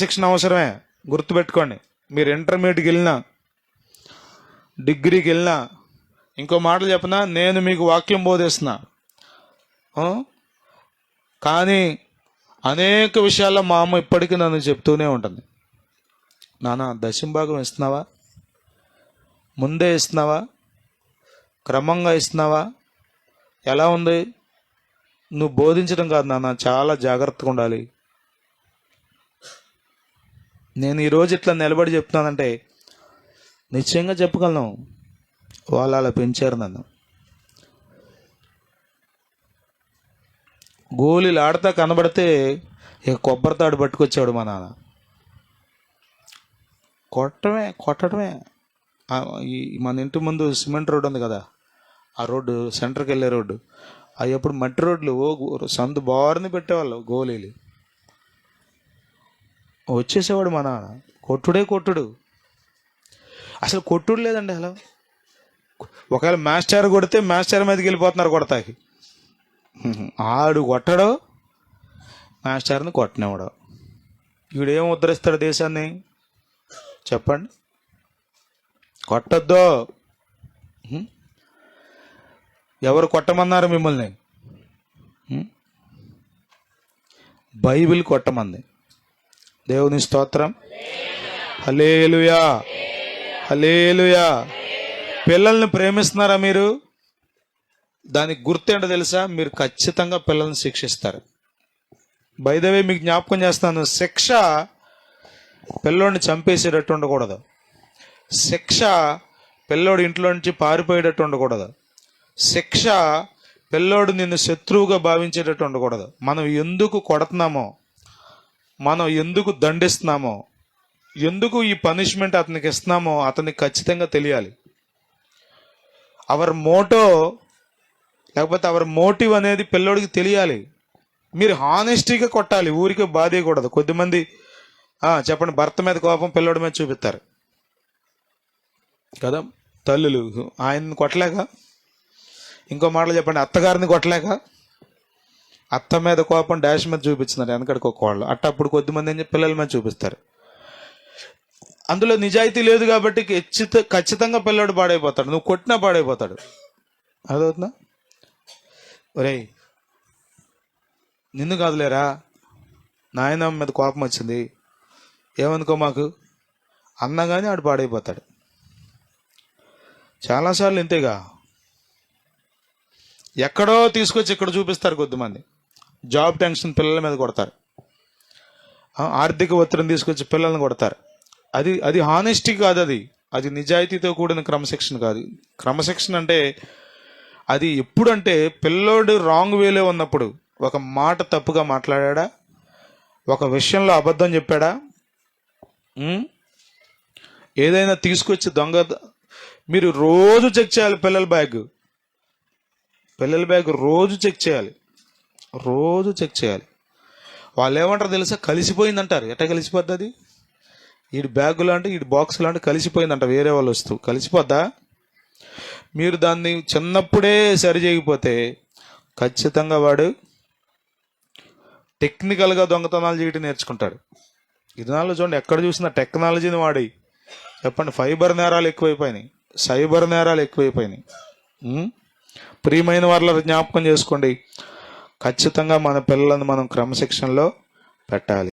శిక్షణ అవసరమే, గుర్తుపెట్టుకోండి. మీరు ఇంటర్మీడియట్కి వెళ్ళినా, డిగ్రీకి వెళ్ళినా, ఇంకో మాటలు చెప్పనా, నేను మీకు వాక్యం బోధిస్తున్నా, కానీ అనేక విషయాల్లో మా అమ్మ ఇప్పటికీ నన్ను చెప్తూనే ఉంటుంది. నాన్న, దశంభాగం ఇస్తున్నావా? ముందే ఇస్తున్నావా? క్రమంగా ఇస్తున్నావా? ఎలా ఉంది? నువ్వు బోధించడం కాదు నాన్న, చాలా జాగ్రత్తగా ఉండాలి. నేను ఈరోజు ఇట్లా నిలబడి చెప్తున్నానంటే నిశ్చయంగా చెప్పగలను, వాళ్ళు అలా పెంచారు నన్ను. గోళీలు ఆడతా కనబడితే ఇక కొబ్బరితాడు పట్టుకొచ్చాడు మా నాన్న. కొట్టడమే. ఈ మన ఇంటి ముందు సిమెంట్ రోడ్డు ఉంది కదా, ఆ రోడ్డు సెంటర్కి వెళ్ళే రోడ్డు, అవి ఎప్పుడు మట్టి రోడ్లు, సందు బారుని పెట్టేవాళ్ళు గోళీలు. వచ్చేసేవాడు మా నాన్న, కొట్టుడు. అసలు కొట్టుడు లేదండి. అలా ఒకవేళ మాస్టర్ కొడితే మాస్టర్ మీదకి వెళ్ళిపోతున్నారు కొడతాకి. ఆడు కొట్టడో, మాస్టర్ని కొట్టనివాడు. వీడేం ఉద్ధరిస్తాడు దేశాన్ని చెప్పండి? కొట్టద్దు. ఎవరు కొట్టమన్నారు మిమ్మల్ని? బైబిల్ కొట్టమంది. దేవుని స్తోత్రం. హల్లెలూయా, హల్లెలూయా. పిల్లల్ని ప్రేమిస్తున్నారా మీరు? దానికి గుర్తేంటో తెలుసా? మీరు ఖచ్చితంగా పిల్లల్ని శిక్షిస్తారు. బై ద వే మీకు జ్ఞాపకం చేస్తాను, శిక్ష పిల్లోడిని చంపేసేటట్టు ఉండకూడదు. శిక్ష పిల్లోడు ఇంట్లో నుంచి పారిపోయేటట్టు ఉండకూడదు. శిక్ష పిల్లోడు నిన్ను శత్రువుగా భావించేటట్టు ఉండకూడదు. మనం ఎందుకు కొడుతున్నామో, మనం ఎందుకు దండిస్తున్నామో, ఎందుకు ఈ పనిష్మెంట్ అతనికి ఇస్తున్నామో అతనికి ఖచ్చితంగా తెలియాలి. అవర్ మోటో లేకపోతే అవర్ మోటివ్ అనేది పిల్లోడికి తెలియాలి. మీరు హానెస్టీగా కొట్టాలి, ఊరికే బాధేయకూడదు. కొద్దిమంది చెప్పండి, భర్త మీద కోపం పిల్లోడి మీద చూపిస్తారు కదా. తల్లులు ఆయన్ని కొట్టలేక, ఇంకో మాటలు చెప్పండి, అత్తగారిని కొట్టలేక అత్త మీద కోపం డాష్ మీద చూపిస్తున్నారు వెనకడికి వాళ్ళు. అప్పుడు కొద్దిమంది ఏం పిల్లల మీద చూపిస్తారు. అందులో నిజాయితీ లేదు కాబట్టి ఖచ్చితంగా పిల్లోడు పాడైపోతాడు. నువ్వు కొట్టినా పాడైపోతాడు. అదవుతుందా? ఒరేయ్, నిన్ను కాదులేరా, నాయనమ్మ మీద కోపం వచ్చింది ఏమనుకో మాకు అన్నగానే ఆడు పాడైపోతాడు. చాలాసార్లు ఇంతేగా, ఎక్కడో తీసుకొచ్చి ఇక్కడ చూపిస్తారు. కొద్దిమంది జాబ్ టెన్షన్ పిల్లల మీద కొడతారు, ఆర్థిక ఒత్తిడిని తీసుకొచ్చి పిల్లల్ని కొడతారు. అది హానెస్టీ కాదు, అది నిజాయితీతో కూడిన క్రమశిక్షణ కాదు. క్రమశిక్షణ అంటే అది ఎప్పుడంటే పిల్లోడు రాంగ్ వేలో ఉన్నప్పుడు, ఒక మాట తప్పుగా మాట్లాడా, ఒక విషయంలో అబద్ధం చెప్పాడా, ఏదైనా తీసుకొచ్చి దొంగ. మీరు రోజు చెక్ చేయాలి పిల్లల బ్యాగ్ రోజు చెక్ చేయాలి. వాళ్ళు ఏమంటారు తెలుసా? కలిసిపోయిందంటారు. ఎట్లా కలిసిపోద్ది అది? వీడి బ్యాగ్ లాంటి, వీడి బాక్స్ లాంటి కలిసిపోయిందంట. వేరే వాళ్ళు వస్తూ కలిసిపోద్దా? మీరు దాన్ని చిన్నప్పుడే సరి చేయకపోతే ఖచ్చితంగా వాడు టెక్నికల్గా దొంగతనాలు చేయటం నేర్చుకుంటాడు. ఇదినాల్లో చూడండి, ఎక్కడ చూసినా టెక్నాలజీని వాడి చెప్పండి, సైబర్ నేరాలు ఎక్కువైపోయినాయి. ప్రియమైన వాళ్ళ జ్ఞాపకం చేసుకోండి, ఖచ్చితంగా మన పిల్లలను మనం క్రమశిక్షణలో పెట్టాలి.